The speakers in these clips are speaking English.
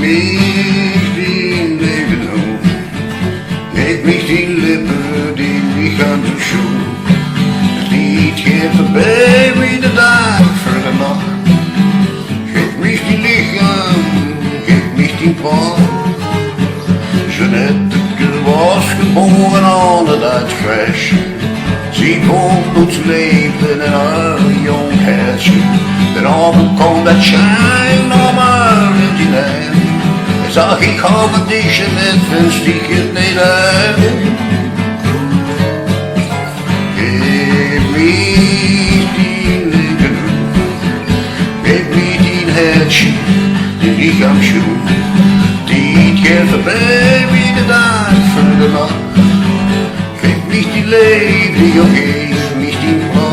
mich die Leben hoch, geef mich die Lippen, die mich aan de schoen. Het lied gaat voorbij wie de dag voor de nacht. Geef mich die lichaam, geef mich die praat. Jeannette was geboren aan het uitcrash. Sie woont ons leven in haar jong hertje. De avond kwam dat schijn nog maar in die lijn. En zag ik haar met die Jeannette en stiek het niet uit. Geef mij die leven, geef mij die hertje, die lichaamschoen. Die keer voorbij wie de dag voor de nacht. Geef mich die Lady, oh geef mich die Frau.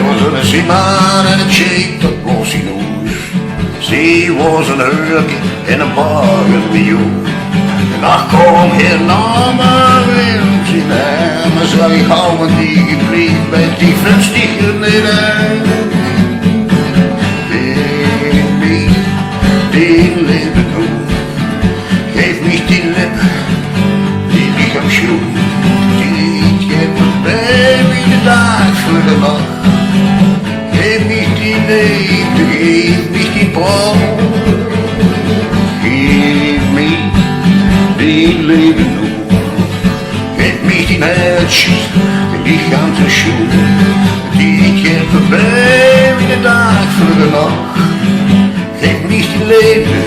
Was a seaman and a chick that was he knows. She was an hurricane in a bargain with you. En ach kom hier naar mijn wind in hem. En zal ik houden die gebleven bij die vluchtstiegen in hem. Geef mij die lippen hoog. Geef mij die lippen, die lichaamschoen. Die geeft me bij wie de dag voor de nacht. Geef mich die Liebe, geef mich die Braut. Geef mich die Leben nur. Geef mich die Mädchen, die ganze Schuhe. Die kämpfen bei wie der Tag für die Nacht. Geef mich die Liebe,